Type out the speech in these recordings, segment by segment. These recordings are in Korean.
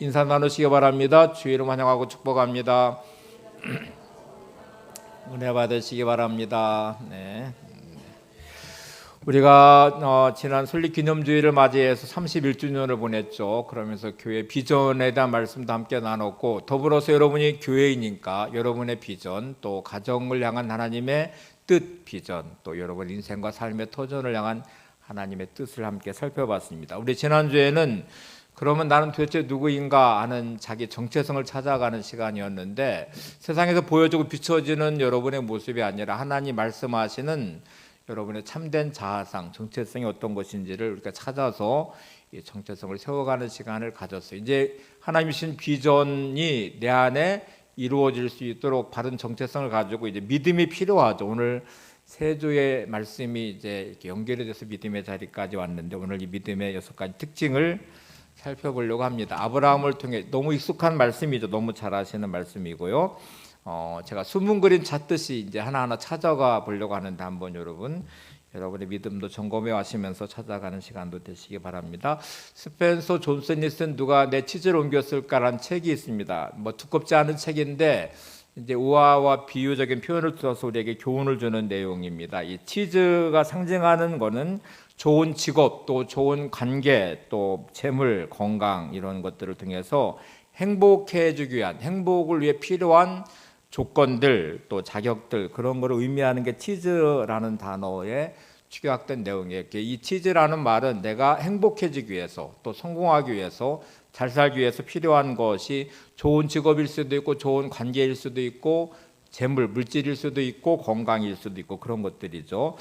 인사 나누시기 바랍니다. 주의 이름 환영하고 축복합니다. 은혜 받으시기 바랍니다. 네. 우리가 지난 설립기념주일을 맞이해서 31주년을 보냈죠. 그러면서 교회 비전에 대한 말씀도 함께 나눴고, 더불어서 여러분이 교회이니까 여러분의 비전, 또 가정을 향한 하나님의 뜻 비전, 또 여러분 인생과 삶의 터전을 향한 하나님의 뜻을 함께 살펴봤습니다. 우리 지난주에는 그러면 나는 도대체 누구인가 하는 자기 정체성을 찾아가는 시간이었는데, 세상에서 보여주고 비춰지는 여러분의 모습이 아니라 하나님 말씀하시는 여러분의 참된 자아상, 정체성이 어떤 것인지를 우리가 찾아서 이 정체성을 세워가는 시간을 가졌어요. 이제 하나님이 주신 비전이 내 안에 이루어질 수 있도록 바른 정체성을 가지고 이제 믿음이 필요하죠. 오늘 세 주의 말씀이 이제 이렇게 연결이 돼서 믿음의 자리까지 왔는데, 오늘 이 믿음의 6가지 특징을 살펴보려고 합니다. 아브라함을 통해, 너무 익숙한 말씀이죠. 너무 잘 아시는 말씀이고요. 제가 수문 그림 찾듯이 이제 하나하나 찾아가 보려고 하는데, 한번 여러분의 믿음도 점검해 가시면서 찾아가는 시간도 되시기 바랍니다. 스펜서 존슨이 쓴 누가 내 치즈를 옮겼을까라는 책이 있습니다. 뭐 두껍지 않은 책인데 이제 우화와 비유적인 표현을 써서 우리에게 교훈을 주는 내용입니다. 이 치즈가 상징하는 거는 좋은 직업, 또 좋은 관계, 또 재물, 건강, 이런 것들을 통해서 행복해지기 위한, 행복을 위해 필요한 조건들, 또 자격들, 그런 거를 의미하는 게 치즈라는 단어에 축약된 내용이에요. 이 치즈라는 말은 내가 행복해지기 위해서, 또 성공하기 위해서, 잘 살기 위해서 필요한 것이 좋은 직업일 수도 있고, 좋은 관계일 수도 있고, 재물, 물질일 수도 있고, 건강일 수도 있고, 그런 것들이죠.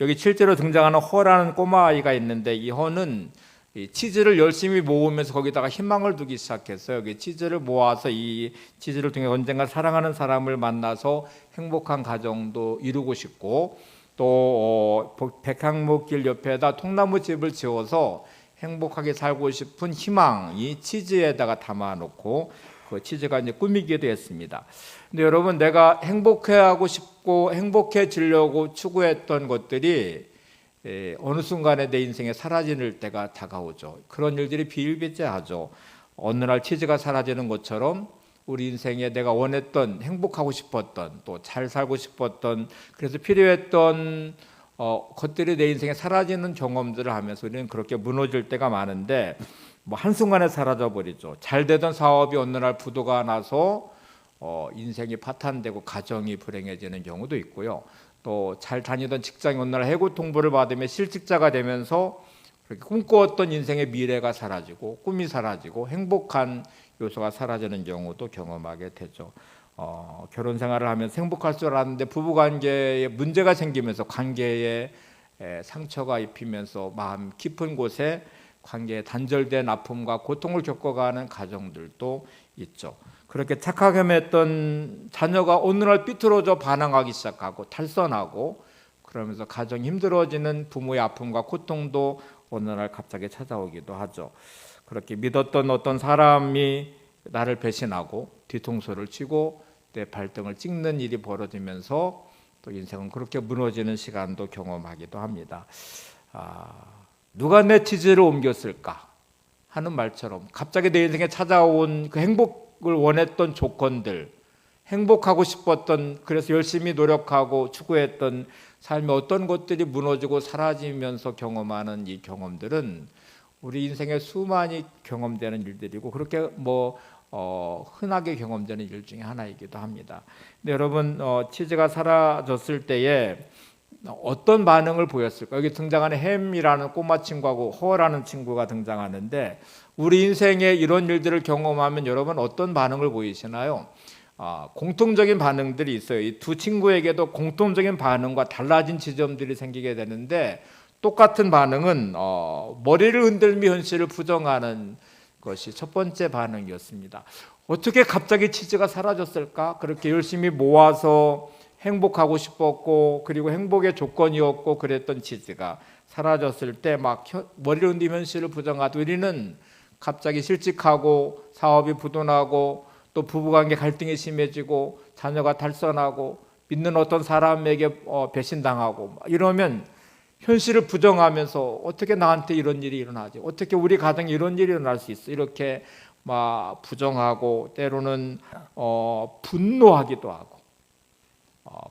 여기 실제로 등장하는 허라는 꼬마 아이가 있는데, 이 허는 이 치즈를 열심히 모으면서 거기다가 희망을 두기 시작했어요. 여기 치즈를 모아서 이 치즈를 통해 언젠가 사랑하는 사람을 만나서 행복한 가정도 이루고 싶고, 또 백향목길 옆에다 통나무집을 지어서 행복하게 살고 싶은 희망이 치즈에다가 담아놓고 그 치즈가 이제 꾸미기도 했습니다. 근데 여러분, 내가 행복해하고 싶고 행복해지려고 추구했던 것들이 어느 순간에 내 인생에 사라질 때가 다가오죠. 그런 일들이 비일비재하죠. 어느 날 치즈가 사라지는 것처럼 우리 인생에 내가 원했던, 행복하고 싶었던, 또 잘 살고 싶었던, 그래서 필요했던 것들이 내 인생에 사라지는 경험들을 하면서 우리는 그렇게 무너질 때가 많은데, 뭐 한순간에 사라져 버리죠. 잘 되던 사업이 어느 날 부도가 나서 인생이 파탄되고 가정이 불행해지는 경우도 있고요. 또 잘 다니던 직장이 어느 날 해고 통보를 받으며 실직자가 되면서 그렇게 꿈꾸었던 인생의 미래가 사라지고, 꿈이 사라지고, 행복한 요소가 사라지는 경우도 경험하게 되죠. 결혼 생활을 하면서 행복할 줄 알았는데 부부관계에 문제가 생기면서 관계에 상처가 입히면서 마음 깊은 곳에 관계에 단절된 아픔과 고통을 겪어가는 가정들도 있죠. 그렇게 착하게 맺던 자녀가 어느 날 삐뚤어져 반항하기 시작하고 탈선하고, 그러면서 가정이 힘들어지는 부모의 아픔과 고통도 어느 날 갑자기 찾아오기도 하죠. 그렇게 믿었던 어떤 사람이 나를 배신하고 뒤통수를 치고 내 발등을 찍는 일이 벌어지면서 또 인생은 그렇게 무너지는 시간도 경험하기도 합니다. 누가 내 치즈를 옮겼을까 하는 말처럼 갑자기 내 인생에 찾아온 그 행복을 원했던 조건들, 행복하고 싶었던, 그래서 열심히 노력하고 추구했던 삶의 어떤 것들이 무너지고 사라지면서 경험하는 이 경험들은 우리 인생에 수많이 경험되는 일들이고, 그렇게 흔하게 경험되는 일 중에 하나이기도 합니다. 근데 여러분, 치즈가 사라졌을 때에 어떤 반응을 보였을까? 여기 등장하는 햄이라는 꼬마 친구하고 허라는 친구가 등장하는데, 우리 인생에 이런 일들을 경험하면 여러분 어떤 반응을 보이시나요? 공통적인 반응들이 있어요. 이 두 친구에게도 공통적인 반응과 달라진 지점들이 생기게 되는데, 똑같은 반응은 머리를 흔들며 현실을 부정하는 것이 첫 번째 반응이었습니다. 어떻게 갑자기 치즈가 사라졌을까? 그렇게 열심히 모아서 행복하고 싶었고, 그리고 행복의 조건이었고 그랬던 치즈가 사라졌을 때 막 머리를 흔들며 현실을 부정하듯, 우리는 갑자기 실직하고 사업이 부도나고 또 부부관계 갈등이 심해지고 자녀가 탈선하고 믿는 어떤 사람에게 배신당하고 이러면 현실을 부정하면서 어떻게 나한테 이런 일이 일어나지? 어떻게 우리 가정에 이런 일이 일어날 수 있어? 이렇게 막 부정하고 때로는 분노하기도 하고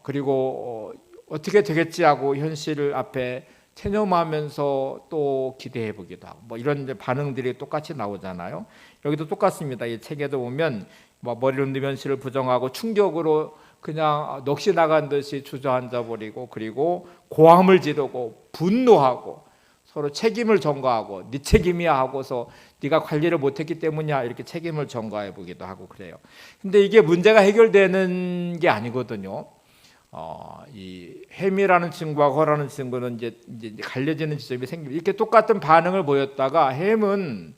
그리고 어떻게 되겠지 하고 현실을 앞에 체념하면서 또 기대해 보기도 하고 뭐 이런 이제 반응들이 똑같이 나오잖아요. 여기도 똑같습니다. 이 책에도 보면 뭐 머리를 흔들며 현실을 부정하고 충격으로 그냥 넋이 나간 듯이 주저앉아 버리고 그리고 고함을 지르고 분노하고 서로 책임을 전가하고 네 책임이야 하고서 네가 관리를 못했기 때문이야 이렇게 책임을 전가해 보기도 하고 그래요. 근데 이게 문제가 해결되는 게 아니거든요. 이 햄이라는 친구와 허라는 친구는 이제 갈려지는 지점이 생깁니다. 이렇게 똑같은 반응을 보였다가 햄은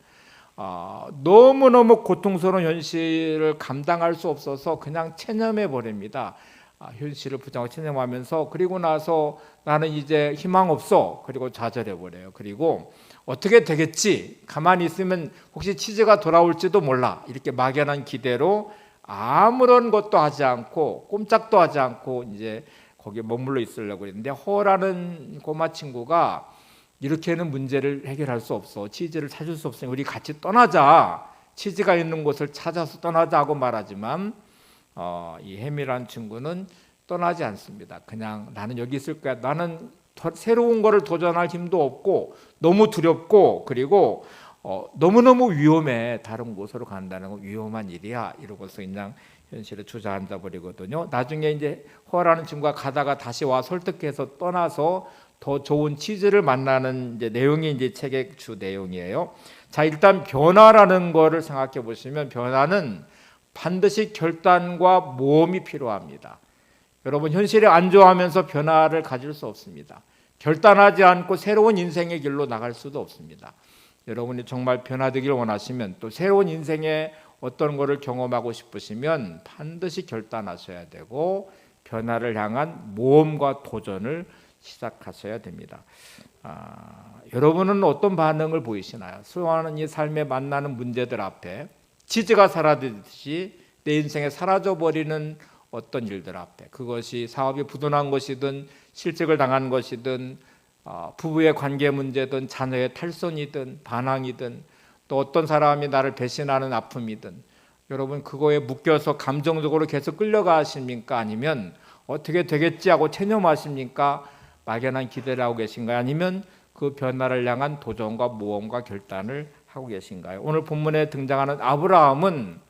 너무너무 고통스러운 현실을 감당할 수 없어서 그냥 체념해 버립니다. 현실을 부정하고 체념하면서 그리고 나서 나는 이제 희망 없어 그리고 좌절해 버려요. 그리고 어떻게 되겠지 가만히 있으면 혹시 치즈가 돌아올지도 몰라 이렇게 막연한 기대로 아무런 것도 하지 않고 꼼짝도 하지 않고 이제 거기에 머물러 있으려고 했는데 허라는 꼬마 친구가 이렇게는 문제를 해결할 수 없어. 치즈를 찾을 수 없으니 우리 같이 떠나자. 치즈가 있는 곳을 찾아서 떠나자 하고 말하지만 이 햄이라는 친구는 떠나지 않습니다. 그냥 나는 여기 있을 거야. 나는 새로운 거를 도전할 힘도 없고 너무 두렵고 그리고 너무너무 위험해. 다른 곳으로 간다는 건 위험한 일이야. 이러고서 그냥 현실에 주저앉아 버리거든요. 나중에 이제 허라는 친구가 가다가 다시 와 설득해서 떠나서 더 좋은 치즈를 만나는 이제 내용이 이제 책의 주 내용이에요. 자, 일단 변화라는 거를 생각해 보시면 변화는 반드시 결단과 모험이 필요합니다. 여러분 현실에 안주하면서 변화를 가질 수 없습니다. 결단하지 않고 새로운 인생의 길로 나갈 수도 없습니다. 여러분이 정말 변화되길 원하시면 또 새로운 인생의 어떤 것을 경험하고 싶으시면 반드시 결단하셔야 되고 변화를 향한 모험과 도전을 시작하셔야 됩니다. 여러분은 어떤 반응을 보이시나요? 수많은 이 삶에 만나는 문제들 앞에 치즈가 사라지듯이 내 인생에 사라져버리는 어떤 일들 앞에 그것이 사업이 부도난 것이든 실직을 당한 것이든 부부의 관계 문제든 자녀의 탈선이든 반항이든 또 어떤 사람이 나를 배신하는 아픔이든 여러분 그거에 묶여서 감정적으로 계속 끌려가십니까? 아니면 어떻게 되겠지 하고 체념하십니까? 막연한 기대를 하고 계신가요? 아니면 그 변화를 향한 도전과 모험과 결단을 하고 계신가요? 오늘 본문에 등장하는 아브라함은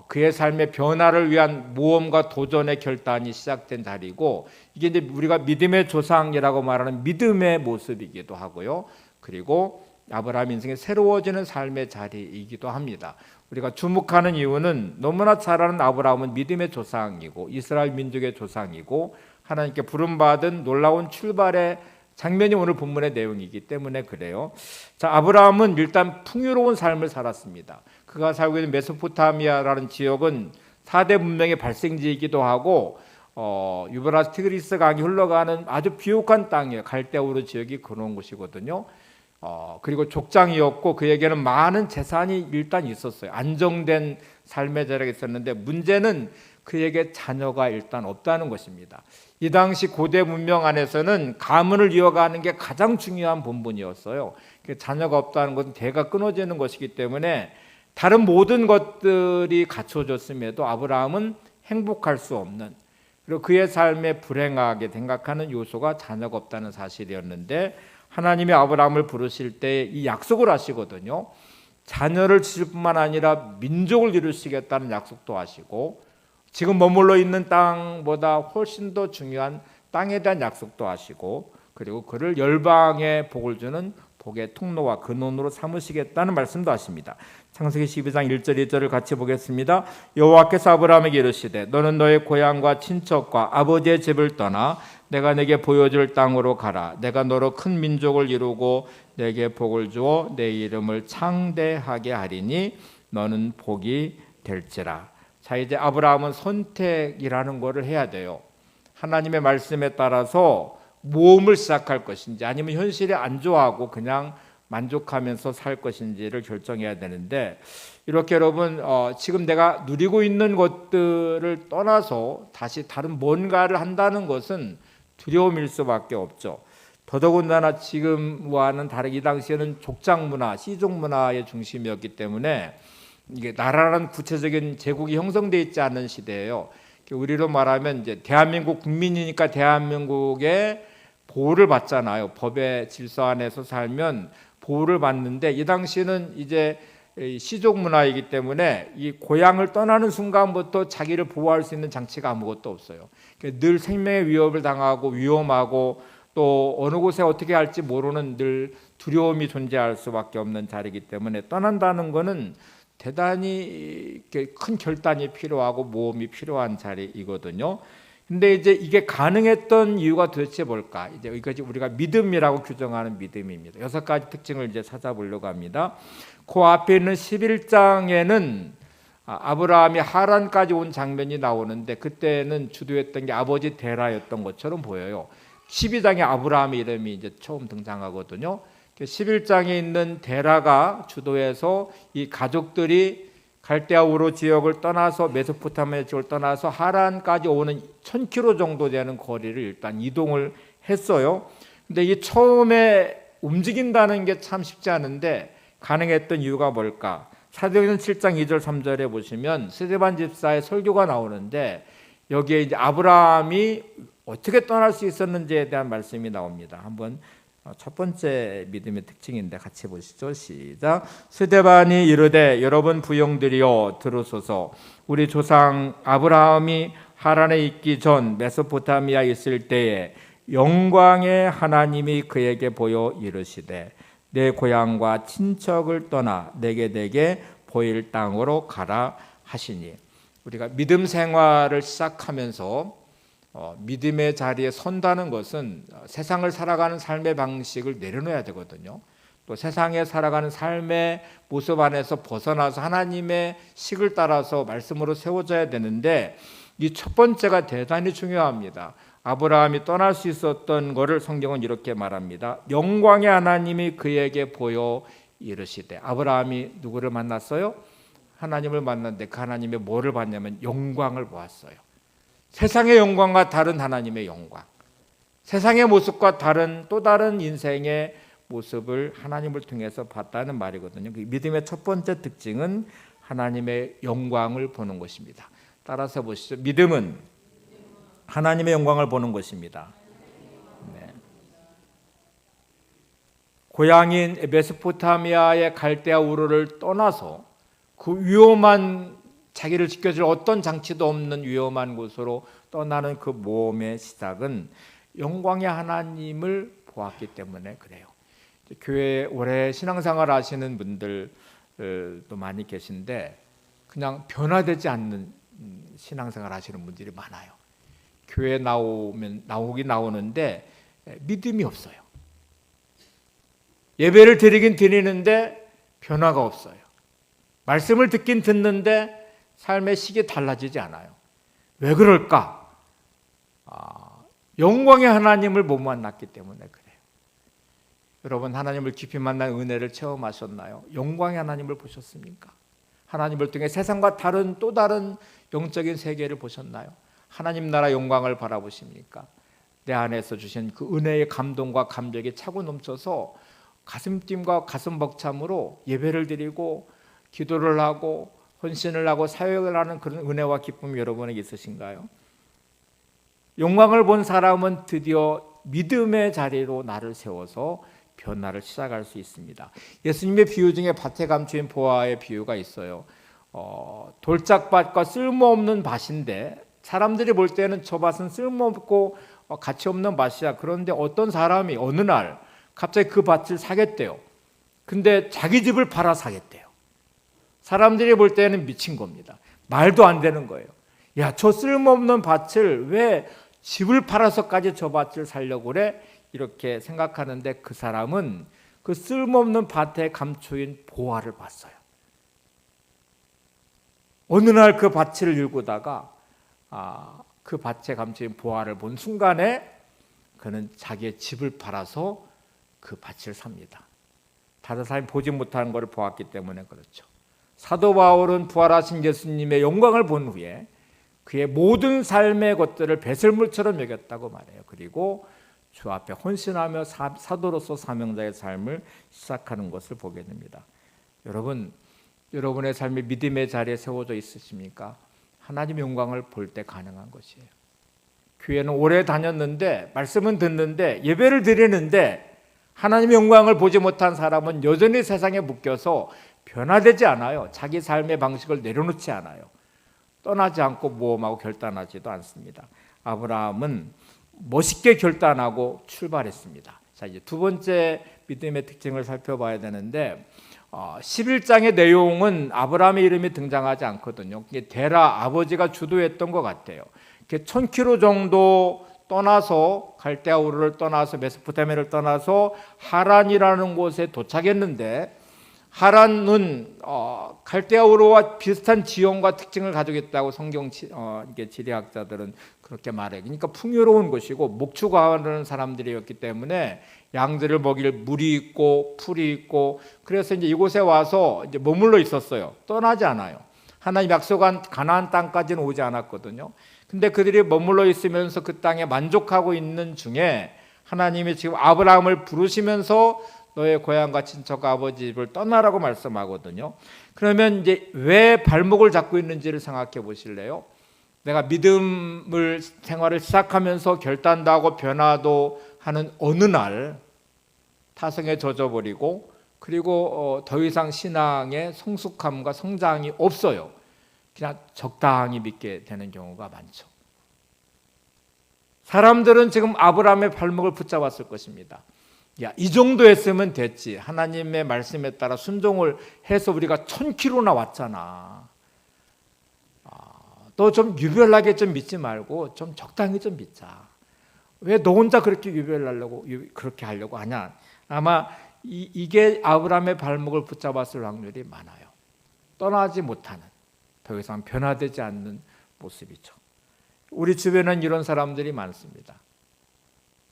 그의 삶의 변화를 위한 모험과 도전의 결단이 시작된 자리고 이게 이제 우리가 믿음의 조상이라고 말하는 믿음의 모습이기도 하고요. 그리고 아브라함 인생의 새로워지는 삶의 자리이기도 합니다. 우리가 주목하는 이유는 너무나 잘 아는 아브라함은 믿음의 조상이고 이스라엘 민족의 조상이고 하나님께 부름받은 놀라운 출발의 장면이 오늘 본문의 내용이기 때문에 그래요. 자, 아브라함은 일단 풍요로운 삶을 살았습니다. 그가 살고 있는 메소포타미아라는 지역은 4대 문명의 발생지이기도 하고 유브라스 티그리스 강이 흘러가는 아주 비옥한 땅이에요. 갈대우르 지역이 그런 곳이거든요. 그리고 족장이었고 그에게는 많은 재산이 일단 있었어요. 안정된 삶의 자리가 있었는데 문제는 그에게 자녀가 일단 없다는 것입니다. 이 당시 고대 문명 안에서는 가문을 이어가는 게 가장 중요한 본분이었어요. 자녀가 없다는 것은 대가 끊어지는 것이기 때문에 다른 모든 것들이 갖춰졌음에도 아브라함은 행복할 수 없는 그리고 그의 삶에 불행하게 생각하는 요소가 자녀가 없다는 사실이었는데 하나님이 아브라함을 부르실 때 이 약속을 하시거든요. 자녀를 주실 뿐만 아니라 민족을 이루시겠다는 약속도 하시고 지금 머물러 있는 땅보다 훨씬 더 중요한 땅에 대한 약속도 하시고 그리고 그를 열방에 복을 주는 복의 통로와 근원으로 삼으시겠다는 말씀도 하십니다. 창세기 12장 1절 2절을 같이 보겠습니다. 여호와께서 아브라함에게 이르시되 너는 너의 고향과 친척과 아버지의 집을 떠나 내가 내게 보여줄 땅으로 가라. 내가 너로 큰 민족을 이루고 내게 복을 주어 내 이름을 창대하게 하리니 너는 복이 될지라. 자, 이제 아브라함은 선택이라는 것을 해야 돼요. 하나님의 말씀에 따라서 모험을 시작할 것인지 아니면 현실에 안주하고 그냥 만족하면서 살 것인지를 결정해야 되는데 이렇게 여러분 지금 내가 누리고 있는 것들을 떠나서 다시 다른 뭔가를 한다는 것은 두려움일 수밖에 없죠. 더더군다나 지금과는 다르게 이 당시에는 족장 문화, 시종 문화의 중심이었기 때문에 이게 나라라는 구체적인 제국이 형성되어 있지 않은 시대예요. 우리로 말하면 이제 대한민국 국민이니까 대한민국의 보호를 받잖아요. 법의 질서 안에서 살면 보호를 받는데 이 당시는 이제 시족 문화이기 때문에 이 고향을 떠나는 순간부터 자기를 보호할 수 있는 장치가 아무것도 없어요. 늘 생명의 위협을 당하고 위험하고 또 어느 곳에 어떻게 할지 모르는 늘 두려움이 존재할 수밖에 없는 자리이기 때문에 떠난다는 것은 대단히 큰 결단이 필요하고 모험이 필요한 자리이거든요. 근데 이제 이게 가능했던 이유가 도대체 뭘까? 이제 이것이 우리가 믿음이라고 규정하는 믿음입니다. 6가지 특징을 이제 찾아보려고 합니다. 그 앞에 있는 11장에는 아브라함이 하란까지 온 장면이 나오는데 그때는 주도했던 게 아버지 데라였던 것처럼 보여요. 12장에 아브라함의 이름이 이제 처음 등장하거든요. 11장에 있는 데라가 주도해서 이 가족들이 갈대아 우르 지역을 떠나서 메소포타미아 지역을 떠나서 하란까지 오는 1000km 정도 되는 거리를 일단 이동을 했어요. 근데 이 처음에 움직인다는 게 참 쉽지 않은데 가능했던 이유가 뭘까? 사도행전 7장 2절 3절에 보시면 스데반 집사의 설교가 나오는데 여기에 이제 아브라함이 어떻게 떠날 수 있었는지에 대한 말씀이 나옵니다. 한번 첫 번째 믿음의 특징인데 같이 보시죠. 시작. 스데반이 이르되 여러분 부형들이여 들으소서. 우리 조상 아브라함이 하란에 있기 전 메소포타미아에 있을 때에 영광의 하나님이 그에게 보여 이르시되 내 고향과 친척을 떠나 내게 보일 땅으로 가라 하시니. 우리가 믿음 생활을 시작하면서 믿음의 자리에 선다는 것은 세상을 살아가는 삶의 방식을 내려놓아야 되거든요. 또 세상에 살아가는 삶의 모습 안에서 벗어나서 하나님의 식을 따라서 말씀으로 세워져야 되는데 이 첫 번째가 대단히 중요합니다. 아브라함이 떠날 수 있었던 것을 성경은 이렇게 말합니다. 영광의 하나님이 그에게 보여 이르시되. 아브라함이 누구를 만났어요? 하나님을 만났는데 그 하나님의 뭐를 봤냐면 영광을 보았어요. 세상의 영광과 다른 하나님의 영광, 세상의 모습과 다른 또 다른 인생의 모습을 하나님을 통해서 봤다는 말이거든요. 믿음의 첫 번째 특징은 하나님의 영광을 보는 것입니다. 따라서 보시죠. 믿음은 하나님의 영광을 보는 것입니다. 네. 고향인 메소포타미아의 갈대아 우르를 떠나서 그 위험한 자기를 지켜줄 어떤 장치도 없는 위험한 곳으로 떠나는 그 모험의 시작은 영광의 하나님을 보았기 때문에 그래요. 교회에 오래 신앙생활 하시는 분들도 많이 계신데 그냥 변화되지 않는 신앙생활 하시는 분들이 많아요. 교회에 나오긴 나오는데 믿음이 없어요. 예배를 드리긴 드리는데 변화가 없어요. 말씀을 듣긴 듣는데 삶의 식이 달라지지 않아요. 왜 그럴까? 영광의 하나님을 못 만났기 때문에 그래요. 여러분 하나님을 깊이 만난 은혜를 체험하셨나요? 영광의 하나님을 보셨습니까? 하나님을 통해 세상과 다른 또 다른 영적인 세계를 보셨나요? 하나님 나라 영광을 바라보십니까? 내 안에서 주신 그 은혜의 감동과 감격이 차고 넘쳐서 가슴 뛴과 가슴 벅참으로 예배를 드리고 기도를 하고 헌신을 하고 사역을 하는 그런 은혜와 기쁨이 여러분에게 있으신가요? 영광을 본 사람은 드디어 믿음의 자리로 나를 세워서 변화를 시작할 수 있습니다. 예수님의 비유 중에 밭에 감추인 보화의 비유가 있어요. 돌짝밭과 쓸모없는 밭인데 사람들이 볼 때는 저 밭은 쓸모없고 가치 없는 밭이야. 그런데 어떤 사람이 어느 날 갑자기 그 밭을 사겠대요. 근데 자기 집을 팔아 사겠대요. 사람들이 볼 때는 미친 겁니다. 말도 안 되는 거예요. 야, 저 쓸모없는 밭을 왜 집을 팔아서까지 저 밭을 살려고 그래? 이렇게 생각하는데 그 사람은 그 쓸모없는 밭에 감추인 보화를 봤어요. 어느 날 그 밭을 일구다가 그 밭에 감추인 보화를 본 순간에 그는 자기의 집을 팔아서 그 밭을 삽니다. 다른 사람이 보지 못하는 것을 보았기 때문에 그렇죠. 사도 바울은 부활하신 예수님의 영광을 본 후에 그의 모든 삶의 것들을 배설물처럼 여겼다고 말해요. 그리고 주 앞에 헌신하며 사도로서 사명자의 삶을 시작하는 것을 보게 됩니다. 여러분, 여러분의 삶이 믿음의 자리에 세워져 있으십니까? 하나님의 영광을 볼 때 가능한 것이에요. 교회는 오래 다녔는데, 말씀은 듣는데, 예배를 드리는데 하나님의 영광을 보지 못한 사람은 여전히 세상에 묶여서 변화되지 않아요. 자기 삶의 방식을 내려놓지 않아요. 떠나지 않고 모험하고 결단하지도 않습니다. 아브라함은 멋있게 결단하고 출발했습니다. 자, 이제 두 번째 믿음의 특징을 살펴봐야 되는데, 11장의 내용은 아브라함의 이름이 등장하지 않거든요. 데라, 아버지가 주도했던 것 같아요. 1000km 정도 떠나서, 갈대아 우르를 떠나서 메소포타미아를 떠나서 하란이라는 곳에 도착했는데, 하란은 갈대아 우르와 비슷한 지형과 특징을 가지고 있다고 성경 지리학자들은 그렇게 말해요. 그러니까 풍요로운 곳이고 목축하는 사람들이었기 때문에 양들을 먹일 물이 있고 풀이 있고, 그래서 이제 이곳에 와서 이제 머물러 있었어요. 떠나지 않아요. 하나님 약속한 가나안 땅까지는 오지 않았거든요. 근데 그들이 머물러 있으면서 그 땅에 만족하고 있는 중에 하나님이 지금 아브라함을 부르시면서 너의 고향과 친척 아버지 집을 떠나라고 말씀하거든요. 그러면 이제 왜 발목을 잡고 있는지를 생각해 보실래요? 내가 믿음을 생활을 시작하면서 결단도 하고 변화도 하는 어느 날 타성에 젖어버리고, 그리고 더 이상 신앙의 성숙함과 성장이 없어요. 그냥 적당히 믿게 되는 경우가 많죠. 사람들은 지금 아브라함의 발목을 붙잡았을 것입니다. 야, 이 정도 했으면 됐지. 하나님의 말씀에 따라 순종을 해서 우리가 1000km나 왔잖아. 너 좀 유별나게 좀 믿지 말고 좀 적당히 좀 믿자. 왜 너 혼자 그렇게 유별나려고 그렇게 하려고 하냐? 아마 이게 아브라함의 발목을 붙잡았을 확률이 많아요. 떠나지 못하는, 더 이상 변화되지 않는 모습이죠. 우리 주변에는 이런 사람들이 많습니다.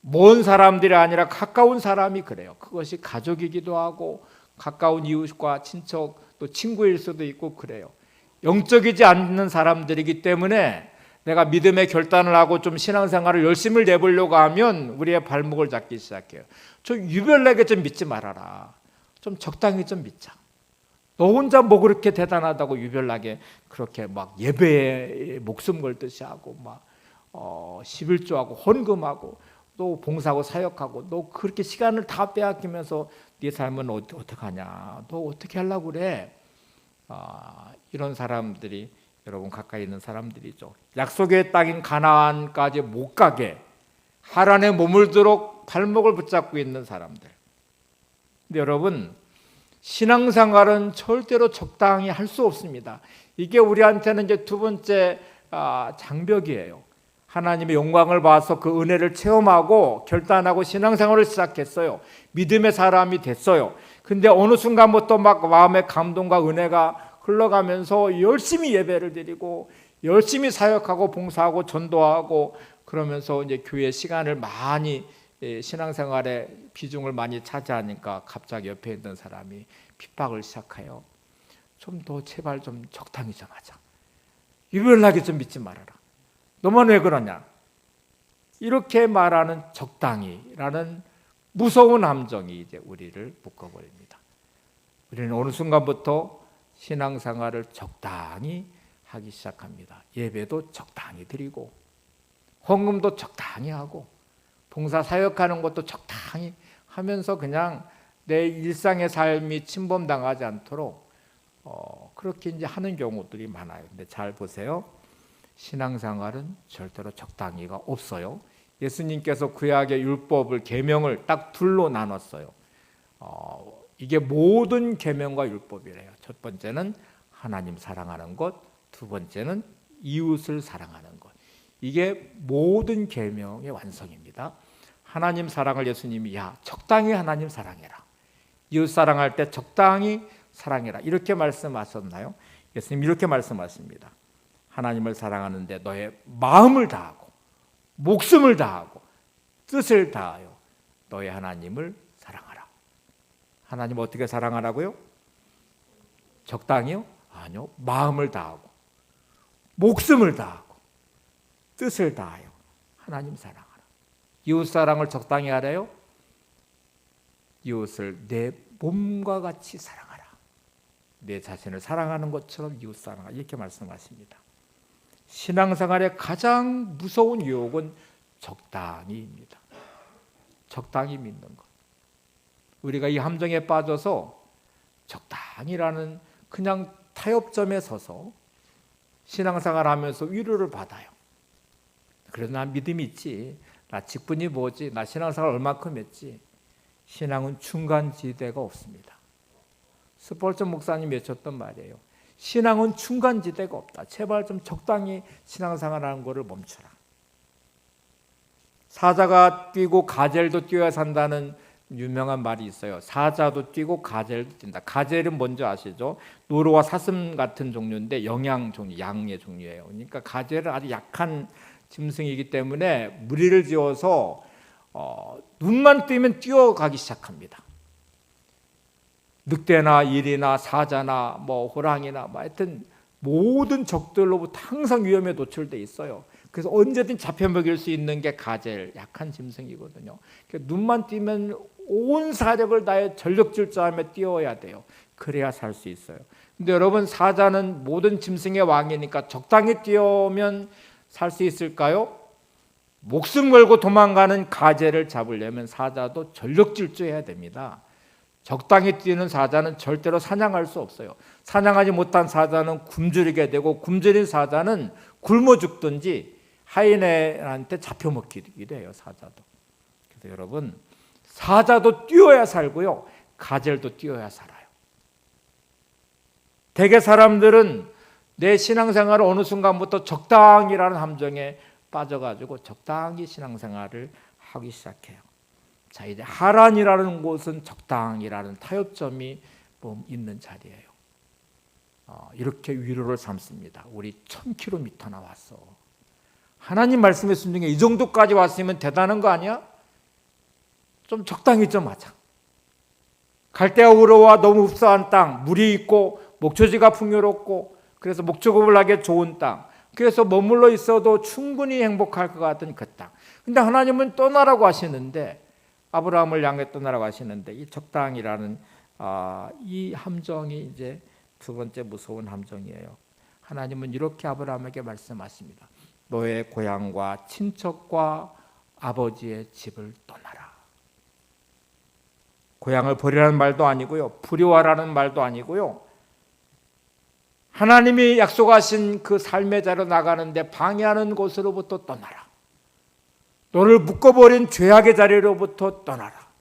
먼 사람들이 아니라 가까운 사람이 그래요. 그것이 가족이기도 하고 가까운 이웃과 친척 또 친구일 수도 있고 그래요. 영적이지 않는 사람들이기 때문에 내가 믿음의 결단을 하고 좀 신앙생활을 열심히 내보려고 하면 우리의 발목을 잡기 시작해요. 좀 유별나게 좀 믿지 말아라. 좀 적당히 좀 믿자. 너 혼자 뭐 그렇게 대단하다고 유별나게 그렇게 막 예배에 목숨 걸듯이 하고 막 11조하고 헌금하고 또 봉사하고 사역하고 너 그렇게 시간을 다 빼앗기면서 네 삶은 어떻게 하냐? 너 어떻게 하려고 그래? 이런 사람들이 여러분 가까이 있는 사람들이죠. 약속의 땅인 가나안까지 못 가게 하란에 머물도록 발목을 붙잡고 있는 사람들. 근데 여러분, 신앙생활은 절대로 적당히 할 수 없습니다. 이게 우리한테는 이제 두 번째 장벽이에요. 하나님의 영광을 봐서 그 은혜를 체험하고 결단하고 신앙생활을 시작했어요. 믿음의 사람이 됐어요. 근데 어느 순간부터 막 마음의 감동과 은혜가 흘러가면서 열심히 예배를 드리고 열심히 사역하고 봉사하고 전도하고 그러면서 이제 교회 시간을 많이 신앙생활에 비중을 많이 차지하니까 갑자기 옆에 있는 사람이 핍박을 시작해요. 좀 더 제발 좀 적당히 좀 하자. 유별나게 좀 믿지 말아라. 너만 왜 그러냐? 이렇게 말하는 적당히라는 무서운 함정이 이제 우리를 묶어버립니다. 우리는 어느 순간부터 신앙생활을 적당히 하기 시작합니다. 예배도 적당히 드리고 헌금도 적당히 하고 봉사 사역하는 것도 적당히 하면서 그냥 내 일상의 삶이 침범당하지 않도록 그렇게 이제 하는 경우들이 많아요. 근데 잘 보세요. 신앙생활은 절대로 적당히가 없어요. 예수님께서 구약의 율법을 계명을 딱 둘로 나눴어요. 이게 모든 계명과 율법이래요. 첫 번째는 하나님 사랑하는 것, 두 번째는 이웃을 사랑하는 것. 이게 모든 계명의 완성입니다. 하나님 사랑을 예수님이 적당히 하나님 사랑해라. 이웃 사랑할 때 적당히 사랑해라. 이렇게 말씀하셨나요? 예수님 이렇게 말씀하십니다. 하나님을 사랑하는데 너의 마음을 다하고 목숨을 다하고 뜻을 다하여 너의 하나님을 사랑하라. 하나님 어떻게 사랑하라고요? 적당히요? 아니요. 마음을 다하고 목숨을 다하고 뜻을 다하여 하나님 사랑하라. 이웃 사랑을 적당히 하래요? 이웃을 내 몸과 같이 사랑하라. 내 자신을 사랑하는 것처럼 이웃 사랑하 이렇게 말씀하십니다. 신앙생활의 가장 무서운 유혹은 적당히입니다. 적당히 믿는 것. 우리가 이 함정에 빠져서 적당히라는 그냥 타협점에 서서 신앙생활 하면서 위로를 받아요. 그래도 난 믿음이 있지. 나 직분이 뭐지. 나 신앙생활 얼마큼 했지. 신앙은 중간지대가 없습니다. 스펄전 목사님이 외쳤던 말이에요. 신앙은 중간지대가 없다. 제발 좀 적당히 신앙생활하는 것을 멈춰라. 사자가 뛰고 가젤도 뛰어야 산다는 유명한 말이 있어요. 사자도 뛰고 가젤도 뛴다. 가젤은 뭔지 아시죠? 노루와 사슴 같은 종류인데 영양 종류, 양의 종류예요. 그러니까 가젤은 아주 약한 짐승이기 때문에 무리를 지어서 눈만 뜨면 뛰어가기 시작합니다. 늑대나 일이나 사자나 뭐 호랑이나 뭐 하여튼 모든 적들로부터 항상 위험에 노출돼 있어요. 그래서 언제든 잡혀 먹일 수 있는 게 가젤, 약한 짐승이거든요. 그러니까 눈만 뜨면 온 사력을 다해 전력질주하며 뛰어야 돼요. 그래야 살 수 있어요. 근데 여러분, 사자는 모든 짐승의 왕이니까 적당히 뛰어오면 살 수 있을까요? 목숨 걸고 도망가는 가젤을 잡으려면 사자도 전력질주해야 됩니다. 적당히 뛰는 사자는 절대로 사냥할 수 없어요. 사냥하지 못한 사자는 굶주리게 되고, 굶주린 사자는 굶어 죽든지 하이에나한테 잡혀 먹기도 해요. 사자도. 그래서 여러분, 사자도 뛰어야 살고요, 가젤도 뛰어야 살아요. 대개 사람들은 내 신앙생활을 어느 순간부터 적당이라는 함정에 빠져가지고 적당히 신앙생활을 하기 시작해요. 자, 이제 하란이라는 곳은 적당이라는 타협점이 있는 자리예요. 이렇게 위로를 삼습니다. 우리 1000km나 왔어. 하나님 말씀의 순종에 이 정도까지 왔으면 대단한 거 아니야? 좀 적당히 좀 하자. 갈대아 우르와 너무 흡사한 땅, 물이 있고 목초지가 풍요롭고 그래서 목축업을 하기에 좋은 땅, 그래서 머물러 있어도 충분히 행복할 것 같은 그 땅. 근데 하나님은 떠나라고 하시는데, 아브라함을 향해 떠나라고 하시는데, 이 적당이라는 이 함정이 이제 두 번째 무서운 함정이에요. 하나님은 이렇게 아브라함에게 말씀하십니다. 너의 고향과 친척과 아버지의 집을 떠나라. 고향을 버리라는 말도 아니고요, 불효하라는 말도 아니고요, 하나님이 약속하신 그 삶의 자리로 나가는데 방해하는 곳으로부터 떠나라. 너를 묶어버린 죄악의 자리로부터 떠나라.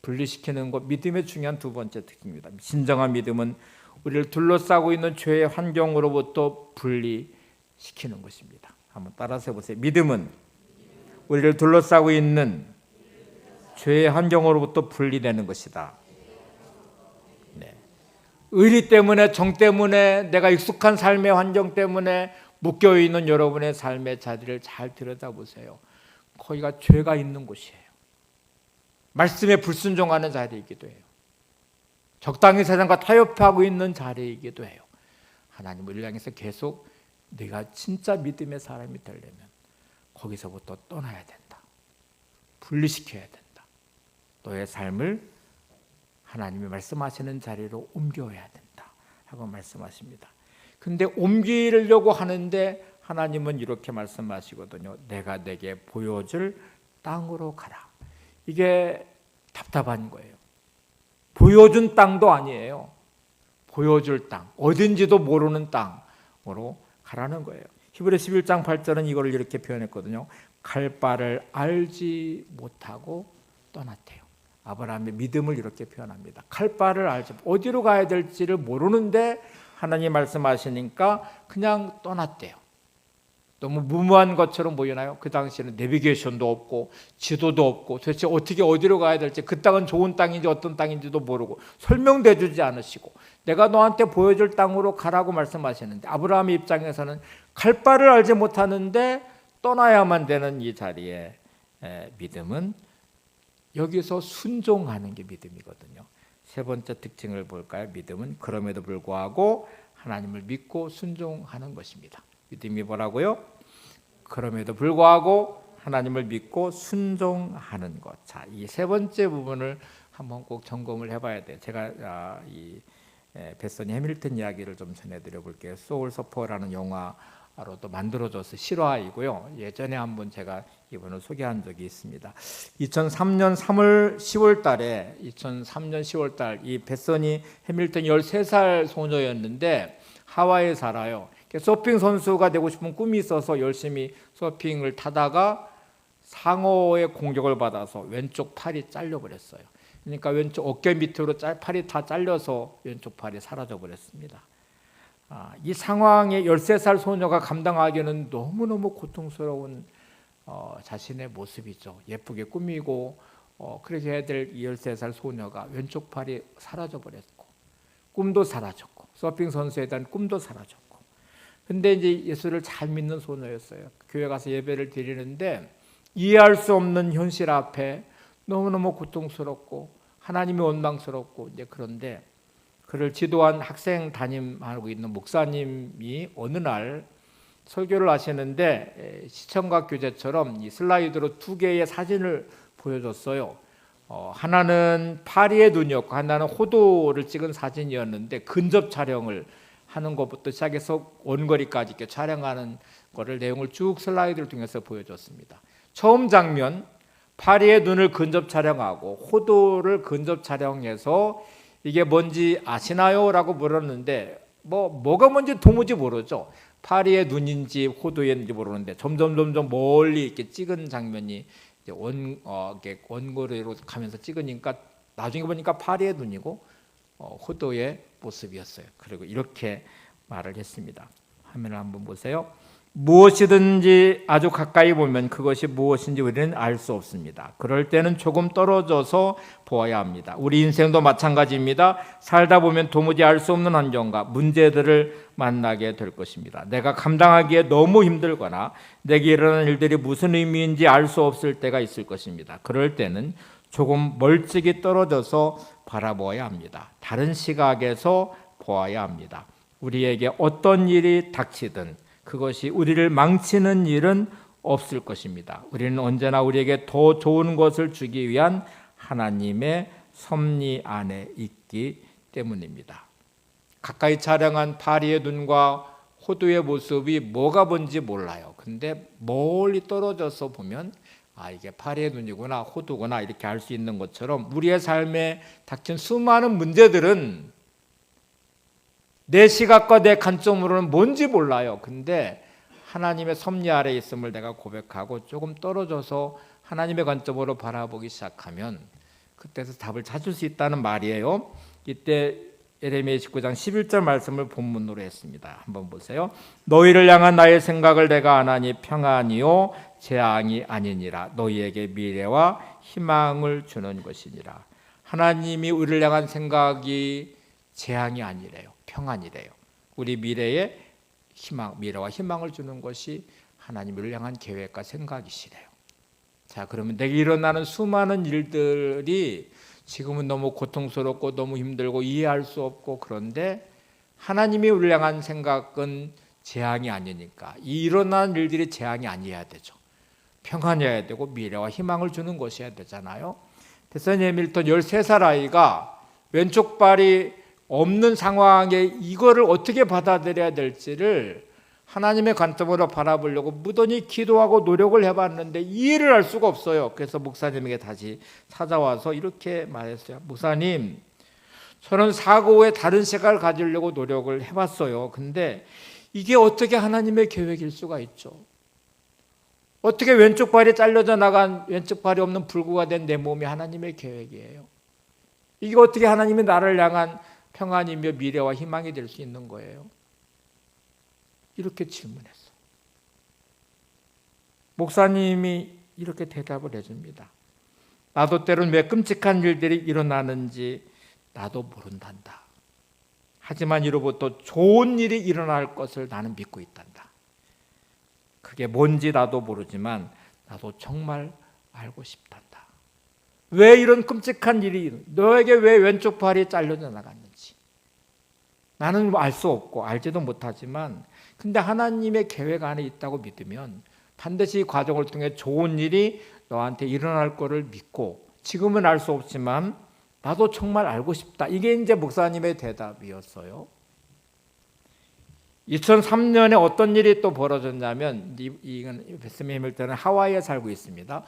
분리시키는 것, 믿음의 중요한 두 번째 특징입니다. 진정한 믿음은 우리를 둘러싸고 있는 죄의 환경으로부터 분리시키는 것입니다. 한번 따라서 해보세요. 믿음은 우리를 둘러싸고 있는 죄의 환경으로부터 분리되는 것이다. 의리 때문에, 정 때문에, 내가 익숙한 삶의 환경 때문에 묶여있는 여러분의 삶의 자리를 잘 들여다보세요. 거기가 죄가 있는 곳이에요. 말씀에 불순종하는 자리이기도 해요. 적당히 세상과 타협하고 있는 자리이기도 해요. 하나님 우리를 향해서 계속 네가 진짜 믿음의 사람이 되려면 거기서부터 떠나야 된다. 분리시켜야 된다. 너의 삶을 하나님이 말씀하시는 자리로 옮겨야 된다 하고 말씀하십니다. 근데 옮기려고 하는데 하나님은 이렇게 말씀하시거든요. 내가 내게 보여줄 땅으로 가라. 이게 답답한 거예요. 보여준 땅도 아니에요. 보여줄 땅, 어딘지도 모르는 땅으로 가라는 거예요. 히브리 11장 8절은 이걸 이렇게 표현했거든요. 갈 바를 알지 못하고 떠났대요. 아브라함의 믿음을 이렇게 표현합니다. 갈 바를 알지, 어디로 가야 될지를 모르는데 하나님 말씀하시니까 그냥 떠났대요. 너무 무모한 것처럼 보이나요? 그 당시에는 내비게이션도 없고 지도도 없고 도대체 어떻게 어디로 가야 될지, 그 땅은 좋은 땅인지 어떤 땅인지도 모르고 설명도 해주지 않으시고 내가 너한테 보여줄 땅으로 가라고 말씀하시는데, 아브라함의 입장에서는 갈 바를 알지 못하는데 떠나야만 되는 이 자리에 믿음은 여기서 순종하는 게 믿음이거든요. 세 번째 특징을 볼까요? 믿음은 그럼에도 불구하고 하나님을 믿고 순종하는 것입니다. 믿음이 뭐라고요? 그럼에도 불구하고 하나님을 믿고 순종하는 것. 자, 이 세 번째 부분을 한번 꼭 점검을 해봐야 돼요. 제가 이 베서니 해밀턴 이야기를 좀 전해드려 볼게요. 소울 서퍼라는 영화로도 만들어져서 실화이고요. 예전에 한번 제가 이분을 소개한 적이 있습니다. 2003년 10월 달에 이 베서니 해밀턴이 13살 소녀였는데 하와이에 살아요. 서핑 선수가 되고 싶은 꿈이 있어서 열심히 서핑을 타다가 상어의 공격을 받아서 왼쪽 팔이 잘려버렸어요. 그러니까 왼쪽 어깨 밑으로 팔이 다 잘려서 왼쪽 팔이 사라져 버렸습니다. 이 상황에 13살 소녀가 감당하기에는 너무너무 고통스러운 자신의 모습이죠. 예쁘게 꾸미고 그렇게 해야 될 13살 소녀가 왼쪽 팔이 사라져 버렸고 꿈도 사라졌고 서핑 선수에 대한 꿈도 사라졌고, 근데 이제 예수를 잘 믿는 소녀였어요. 교회 가서 예배를 드리는데 이해할 수 없는 현실 앞에 너무너무 고통스럽고 하나님이 원망스럽고, 이제 그런데 그를 지도한 학생 담임하고 있는 목사님이 어느 날 설교를 하시는데 시청각 교재처럼 이 슬라이드로 2개의 사진을 보여줬어요. 하나는 파리의 눈이었고 하나는 호도를 찍은 사진이었는데 근접 촬영을 하는 것부터 시작해서 원거리까지 이렇게 촬영하는 거를 내용을 쭉 슬라이드를 통해서 보여줬습니다. 처음 장면, 파리의 눈을 근접 촬영하고 호도를 근접 촬영해서 이게 뭔지 아시나요? 라고 물었는데 뭐가 뭔지 도무지 모르죠. 파리의 눈인지 호도인지 모르는데 점점 멀리 이렇게 찍은 장면이 이제 원거리로 가면서 찍으니까 나중에 보니까 파리의 눈이고 호도의 모습이었어요. 그리고 이렇게 말을 했습니다. 화면을 한번 보세요. 무엇이든지 아주 가까이 보면 그것이 무엇인지 우리는 알 수 없습니다. 그럴 때는 조금 떨어져서 보아야 합니다. 우리 인생도 마찬가지입니다. 살다 보면 도무지 알 수 없는 환경과 문제들을 만나게 될 것입니다. 내가 감당하기에 너무 힘들거나 내게 일어나는 일들이 무슨 의미인지 알 수 없을 때가 있을 것입니다. 그럴 때는 조금 멀찍이 떨어져서 바라보아야 합니다. 다른 시각에서 보아야 합니다. 우리에게 어떤 일이 닥치든 그것이 우리를 망치는 일은 없을 것입니다. 우리는 언제나 우리에게 더 좋은 것을 주기 위한 하나님의 섭리 안에 있기 때문입니다. 가까이 촬영한 파리의 눈과 호두의 모습이 뭐가 뭔지 몰라요. 근데 멀리 떨어져서 보면 이게 파리의 눈이구나 호두구나 이렇게 알 수 있는 것처럼 우리의 삶에 닥친 수많은 문제들은 내 시각과 내 관점으로는 뭔지 몰라요. 근데 하나님의 섭리 아래 있음을 내가 고백하고 조금 떨어져서 하나님의 관점으로 바라보기 시작하면 그때서 답을 찾을 수 있다는 말이에요. 이때 예레미야 19장 11절 말씀을 본문으로 했습니다. 한번 보세요. 너희를 향한 나의 생각을 내가 아나니 평안이요 재앙이 아니니라. 너희에게 미래와 희망을 주는 것이니라. 하나님이 우리를 향한 생각이 재앙이 아니래요. 평안이래요. 우리 미래에 미래와 희망을 주는 것이 하나님을 향한 계획과 생각이시래요. 자, 그러면 내게 일어나는 수많은 일들이 지금은 너무 고통스럽고 너무 힘들고 이해할 수 없고, 그런데 하나님이 우리를 향한 생각은 재앙이 아니니까 이 일어나는 일들이 재앙이 아니어야 되죠. 평안이어야 되고 미래와 희망을 주는 것이어야 되잖아요. 베서니 해밀턴 13살 아이가 왼쪽 발이 없는 상황에 이거를 어떻게 받아들여야 될지를 하나님의 관점으로 바라보려고 무던히 기도하고 노력을 해봤는데 이해를 할 수가 없어요. 그래서 목사님에게 다시 찾아와서 이렇게 말했어요. 목사님, 저는 사고 후에 다른 시각을 가지려고 노력을 해봤어요. 근데 이게 어떻게 하나님의 계획일 수가 있죠? 어떻게 왼쪽 발이 잘려져 나간 왼쪽 발이 없는 불구가 된 내 몸이 하나님의 계획이에요? 이게 어떻게 하나님이 나를 향한 평안이며 미래와 희망이 될 수 있는 거예요? 이렇게 질문했어. 목사님이 이렇게 대답을 해줍니다. 나도 때론 왜 끔찍한 일들이 일어나는지 나도 모른단다. 하지만 이로부터 좋은 일이 일어날 것을 나는 믿고 있단다. 그게 뭔지 나도 모르지만 나도 정말 알고 싶단다. 왜 이런 끔찍한 일이, 너에게 왜 왼쪽 발이 잘려져 나갔는지 나는 알 수 없고 알지도 못하지만, 근데 하나님의 계획 안에 있다고 믿으면 반드시 이 과정을 통해 좋은 일이 너한테 일어날 거를 믿고, 지금은 알 수 없지만 나도 정말 알고 싶다. 이게 이제 목사님의 대답이었어요. 2003년에 어떤 일이 또 벌어졌냐면, 이건 베스미 해밀턴은 하와이에 살고 있습니다.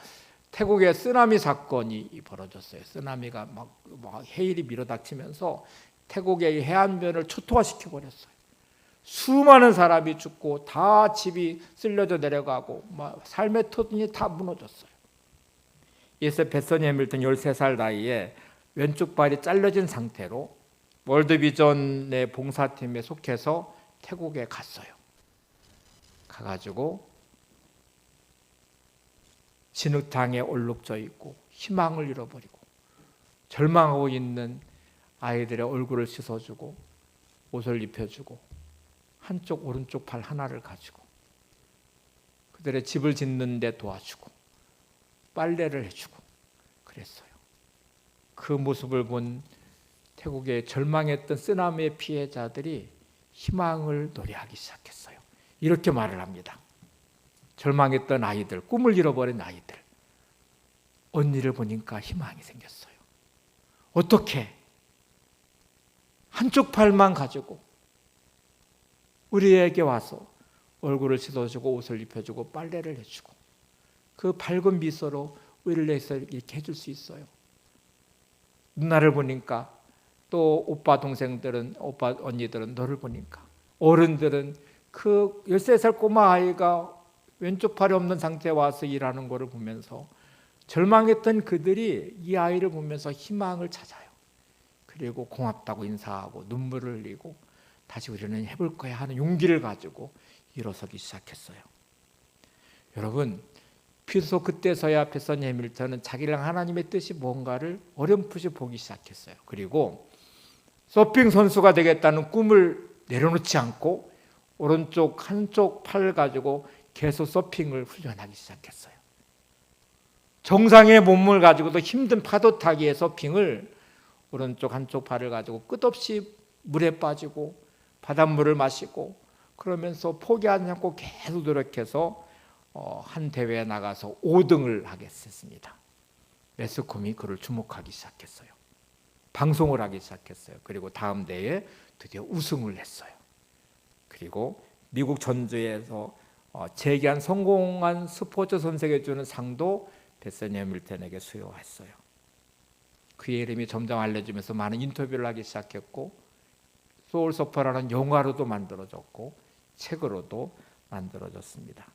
태국에 쓰나미 사건이 벌어졌어요. 쓰나미가 막 해일이 밀어닥치면서 태국의 해안변을 초토화시켜 버렸어요. 수많은 사람이 죽고 다 집이 쓸려져 내려가고 막 삶의 터전이 다 무너졌어요. 이에서 베서니 해밀턴 13살 나이에 왼쪽 발이 잘려진 상태로 월드비전의 봉사팀에 속해서 태국에 갔어요. 가가지고 진흙탕에 얼룩져 있고 희망을 잃어버리고 절망하고 있는 아이들의 얼굴을 씻어주고 옷을 입혀주고 한쪽 오른쪽 팔 하나를 가지고 그들의 집을 짓는 데 도와주고 빨래를 해주고 그랬어요. 그 모습을 본 태국의 절망했던 쓰나미의 피해자들이 희망을 노래하기 시작했어요. 이렇게 말을 합니다. 절망했던 아이들, 꿈을 잃어버린 아이들, 언니를 보니까 희망이 생겼어요. 어떻게? 한쪽 팔만 가지고 우리에게 와서 얼굴을 씻어주고 옷을 입혀주고 빨래를 해주고 그 밝은 미소로 우리를 위해서 이렇게 해줄 수 있어요. 누나를 보니까 또 오빠 동생들은, 오빠 언니들은 너를 보니까, 어른들은 그 13살 꼬마 아이가 왼쪽 팔이 없는 상태에 와서 일하는 것을 보면서 절망했던 그들이 이 아이를 보면서 희망을 찾아요. 그리고 고맙다고 인사하고 눈물을 흘리고 다시 우리는 해볼 거야 하는 용기를 가지고 일어서기 시작했어요. 여러분, 비로소 그때서야 베서니 해밀턴은 자기랑 하나님의 뜻이 뭔가를 어렴풋이 보기 시작했어요. 그리고 서핑 선수가 되겠다는 꿈을 내려놓지 않고 오른쪽 한쪽 팔을 가지고 계속 서핑을 훈련하기 시작했어요. 정상의 몸을 가지고도 힘든 파도 타기의 서핑을 오른쪽 한쪽 팔을 가지고 끝없이 물에 빠지고 바닷물을 마시고 그러면서 포기하지 않고 계속 노력해서 한 대회에 나가서 5등을 하게 됐습니다. 매스컴이 그를 주목하기 시작했어요. 방송을 하기 시작했어요. 그리고 다음 대회에 드디어 우승을 했어요. 그리고 미국 전주에서 재기한 성공한 스포츠 선수에게 주는 상도 베서니 해밀턴에게 수여했어요. 그의 이름이 점점 알려지면서 많은 인터뷰를 하기 시작했고 소울 서퍼라는 영화로도 만들어졌고 책으로도 만들어졌습니다.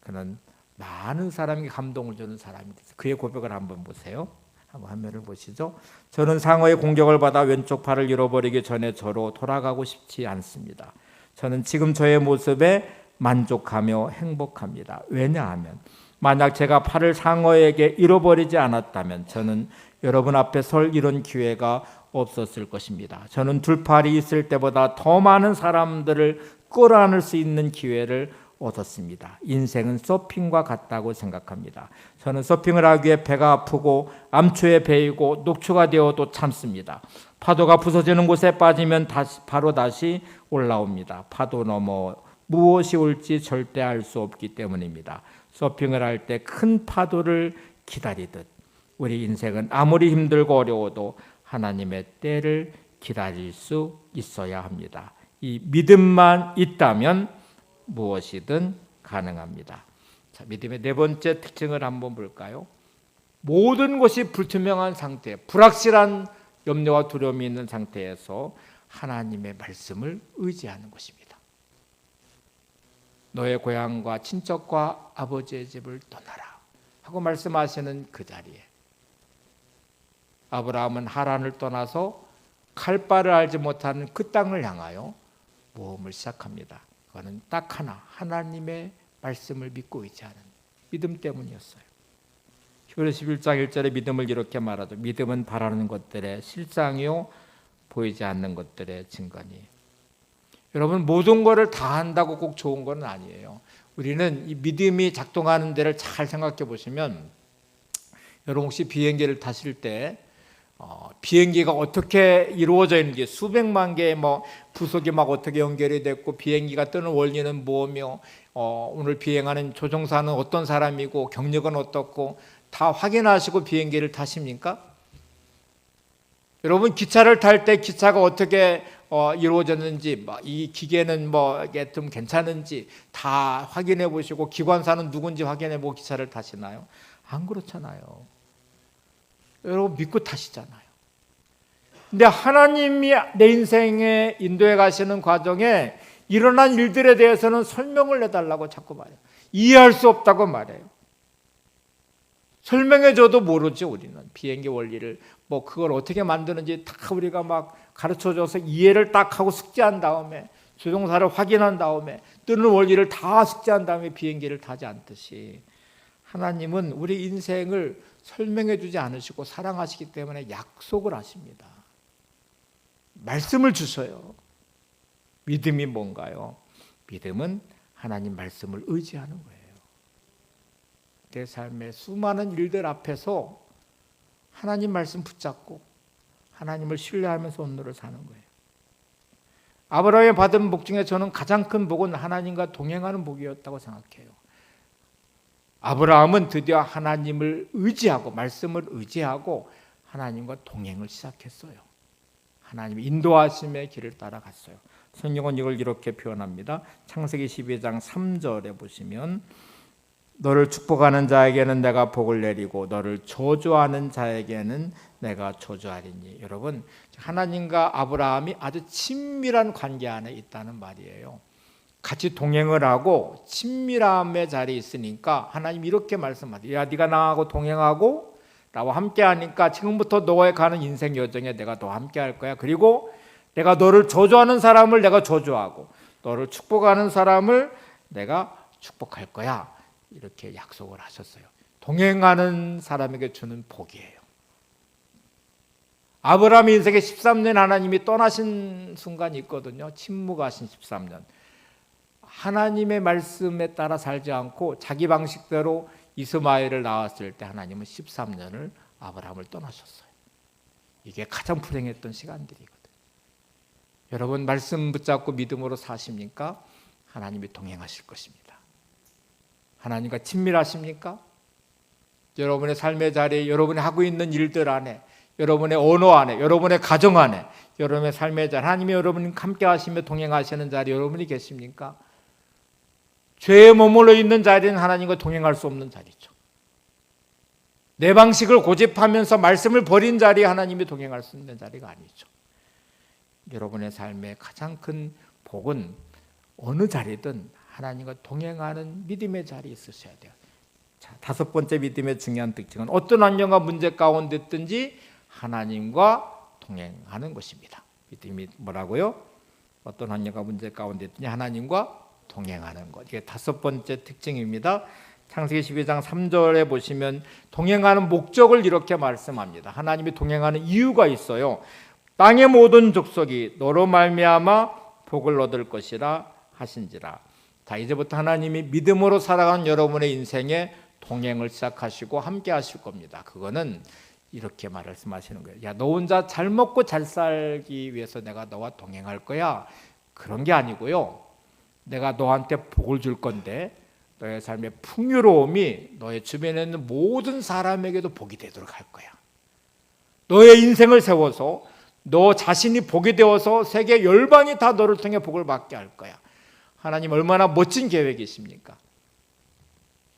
그는 많은 사람에게 감동을 주는 사람이 됐어요. 그의 고백을 한번 보세요. 한번 화면을 보시죠. 저는 상어의 공격을 받아 왼쪽 팔을 잃어버리기 전에 저로 돌아가고 싶지 않습니다. 저는 지금 저의 모습에 만족하며 행복합니다. 왜냐하면 만약 제가 팔을 상어에게 잃어버리지 않았다면 저는 여러분 앞에 설 이런 기회가 없었을 것입니다. 저는 두 팔이 있을 때보다 더 많은 사람들을 끌어안을 수 있는 기회를 얻었습니다. 인생은 서핑과 같다고 생각합니다. 저는 서핑을 하기 위해 배가 아프고 암초에 베이고 녹초가 되어도 참습니다. 파도가 부서지는 곳에 빠지면 바로 다시 올라옵니다. 파도 너머 무엇이 올지 절대 알 수 없기 때문입니다. 서핑을 할 때 큰 파도를 기다리듯 우리 인생은 아무리 힘들고 어려워도 하나님의 때를 기다릴 수 있어야 합니다. 이 믿음만 있다면 무엇이든 가능합니다. 자, 믿음의 네 번째 특징을 한번 볼까요? 모든 것이 불투명한 상태, 불확실한 염려와 두려움이 있는 상태에서 하나님의 말씀을 의지하는 것입니다. 너의 고향과 친척과 아버지의 집을 떠나라 하고 말씀하시는 그 자리에 아브라함은 하란을 떠나서 갈 바를 알지 못하는 그 땅을 향하여 모험을 시작합니다. 그거는 딱 하나, 하나님의 말씀을 믿고 의지하는 믿음 때문이었어요. 히브리서 11장 1절에 믿음을 이렇게 말하죠. 믿음은 바라는 것들의 실상이요 보이지 않는 것들의 증거니. 여러분, 모든 것을 다 한다고 꼭 좋은 건 아니에요. 우리는 이 믿음이 작동하는 데를 잘 생각해 보시면, 여러분 혹시 비행기를 타실 때 비행기가 어떻게 이루어져 있는지, 수백만 개의 부속이 막 어떻게 연결이 됐고 비행기가 뜨는 원리는 뭐며 오늘 비행하는 조종사는 어떤 사람이고 경력은 어떻고 다 확인하시고 비행기를 타십니까? 여러분 기차를 탈 때 기차가 어떻게 이루어졌는지, 이 기계는 이게 좀 괜찮은지 다 확인해 보시고 기관사는 누군지 확인해 보고 기차를 타시나요? 안 그렇잖아요. 여러분 믿고 타시잖아요. 근데 하나님이 내 인생에 인도해 가시는 과정에 일어난 일들에 대해서는 설명을 해달라고 자꾸 말해요. 이해할 수 없다고 말해요. 설명해줘도 모르지. 우리는 비행기 원리를 그걸 어떻게 만드는지 다 우리가 막 가르쳐줘서 이해를 딱 하고 숙지한 다음에 조종사를 확인한 다음에 뜨는 원리를 다 숙지한 다음에 비행기를 타지 않듯이 하나님은 우리 인생을 설명해주지 않으시고 사랑하시기 때문에 약속을 하십니다. 말씀을 주셔요. 믿음이 뭔가요? 믿음은 하나님 말씀을 의지하는 거예요. 내 삶의 수많은 일들 앞에서 하나님 말씀 붙잡고 하나님을 신뢰하면서 오늘을 사는 거예요. 아브라함이 받은 복 중에 저는 가장 큰 복은 하나님과 동행하는 복이었다고 생각해요. 아브라함은 드디어 하나님을 의지하고 말씀을 의지하고 하나님과 동행을 시작했어요. 하나님의 인도하심의 길을 따라갔어요. 성경은 이걸 이렇게 표현합니다. 창세기 12장 3절에 보시면 너를 축복하는 자에게는 내가 복을 내리고 너를 저주하는 자에게는 내가 저주하리니. 여러분, 하나님과 아브라함이 아주 친밀한 관계 안에 있다는 말이에요. 같이 동행을 하고 친밀함의 자리에 있으니까 하나님 이렇게 말씀하세요. 야, 네가 나하고 동행하고 나와 함께 하니까 지금부터 너의 가는 인생 여정에 내가 너와 함께 할 거야. 그리고 내가 너를 저주하는 사람을 내가 저주하고 너를 축복하는 사람을 내가 축복할 거야. 이렇게 약속을 하셨어요. 동행하는 사람에게 주는 복이에요. 아브라함 인생에 13년 하나님이 떠나신 순간이 있거든요. 침묵하신 13년. 하나님의 말씀에 따라 살지 않고 자기 방식대로 이스마엘을 낳았을 때 하나님은 13년을 아브라함을 떠나셨어요. 이게 가장 불행했던 시간들이거든요. 여러분 말씀 붙잡고 믿음으로 사십니까? 하나님이 동행하실 것입니다. 하나님과 친밀하십니까? 여러분의 삶의 자리에, 여러분이 하고 있는 일들 안에, 여러분의 언어 안에, 여러분의 가정 안에, 여러분의 삶의 자리, 하나님이 여러분과 함께 하시며 동행하시는 자리에 여러분이 계십니까? 죄에 머물러 있는 자리는 하나님과 동행할 수 없는 자리죠. 내 방식을 고집하면서 말씀을 버린 자리에 하나님이 동행할 수 있는 자리가 아니죠. 여러분의 삶의 가장 큰 복은 어느 자리든 하나님과 동행하는 믿음의 자리에 있으셔야 돼요. 자, 다섯 번째 믿음의 중요한 특징은 어떤 환경과 문제 가운데 있든지 하나님과 동행하는 것입니다. 믿음이 뭐라고요? 어떤 환경과 문제 가운데 있든지 하나님과 동행하는 것. 이게 다섯 번째 특징입니다. 창세기 12장 3절에 보시면 동행하는 목적을 이렇게 말씀합니다. 하나님이 동행하는 이유가 있어요. 땅의 모든 족속이 너로 말미암아 복을 얻을 것이라 하신지라. 자, 이제부터 하나님이 믿음으로 살아가는 여러분의 인생에 동행을 시작하시고 함께 하실 겁니다. 그거는 이렇게 말씀하시는 거예요. 야, 너 혼자 잘 먹고 잘 살기 위해서 내가 너와 동행할 거야. 그런 게 아니고요. 내가 너한테 복을 줄 건데 너의 삶의 풍요로움이 너의 주변에 있는 모든 사람에게도 복이 되도록 할 거야. 너의 인생을 세워서 너 자신이 복이 되어서 세계 열방이 다 너를 통해 복을 받게 할 거야. 하나님 얼마나 멋진 계획이십니까?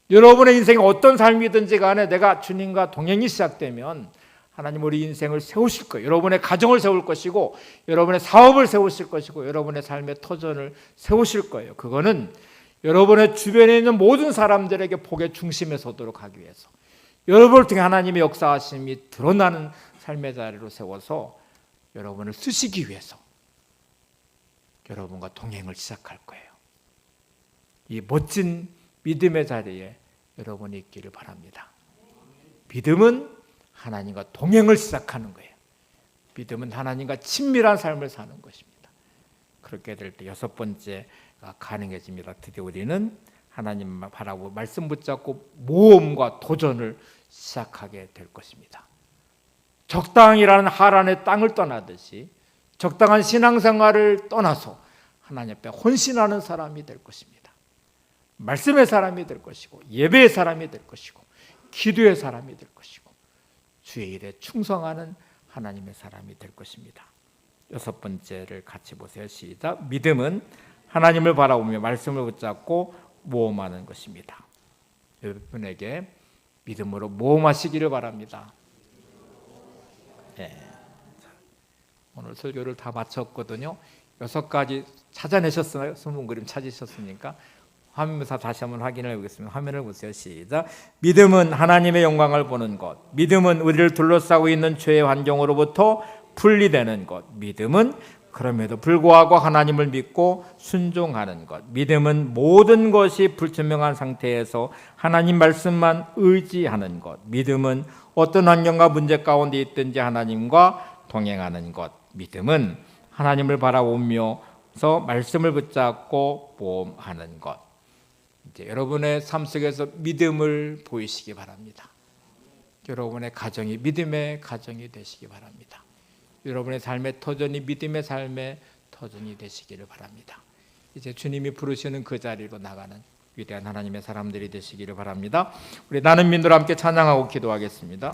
여러분의 인생에 어떤 삶이든지 간에 내가 주님과 동행이 시작되면 하나님 우리 인생을 세우실 거예요. 여러분의 가정을 세울 것이고 여러분의 사업을 세우실 것이고 여러분의 삶의 터전을 세우실 거예요. 그거는 여러분의 주변에 있는 모든 사람들에게 복의 중심에 서도록 하기 위해서 여러분을 통해 하나님의 역사하심이 드러나는 삶의 자리로 세워서 여러분을 쓰시기 위해서 여러분과 동행을 시작할 거예요. 이 멋진 믿음의 자리에 여러분이 있기를 바랍니다. 믿음은 하나님과 동행을 시작하는 거예요. 믿음은 하나님과 친밀한 삶을 사는 것입니다. 그렇게 될 때 여섯 번째가 가능해집니다. 드디어 우리는 하나님만 바라고 말씀 붙잡고 모험과 도전을 시작하게 될 것입니다. 적당이라는 하란의 땅을 떠나듯이 적당한 신앙생활을 떠나서 하나님 앞에 헌신하는 사람이 될 것입니다. 말씀의 사람이 될 것이고 예배의 사람이 될 것이고 기도의 사람이 될 것이고 주의 일에 충성하는 하나님의 사람이 될 것입니다. 여섯 번째를 같이 보세요. 시작. 믿음은 하나님을 바라보며 말씀을 붙잡고 모험하는 것입니다. 여러분에게 믿음으로 모험하시기를 바랍니다. 네. 오늘 설교를 다 마쳤거든요. 6가지 찾아내셨어요? 숨은 그림 찾으셨습니까? 화면에서 다시 한번 확인해 보겠습니다. 화면을 보세요. 시작. 믿음은 하나님의 영광을 보는 것. 믿음은 우리를 둘러싸고 있는 죄의 환경으로부터 분리되는 것. 믿음은 그럼에도 불구하고 하나님을 믿고 순종하는 것. 믿음은 모든 것이 불투명한 상태에서 하나님 말씀만 의지하는 것. 믿음은 어떤 환경과 문제 가운데 있든지 하나님과 동행하는 것. 믿음은 하나님을 바라보면서 말씀을 붙잡고 모험하는 것. 이제 여러분의 삶 속에서 믿음을 보이시기 바랍니다. 여러분의 가정이 믿음의 가정이 되시기 바랍니다. 여러분의 삶의 터전이 믿음의 삶의 터전이 되시기를 바랍니다. 이제 주님이 부르시는 그 자리로 나가는 위대한 하나님의 사람들이 되시기를 바랍니다. 우리 나는 믿음으로 함께 찬양하고 기도하겠습니다.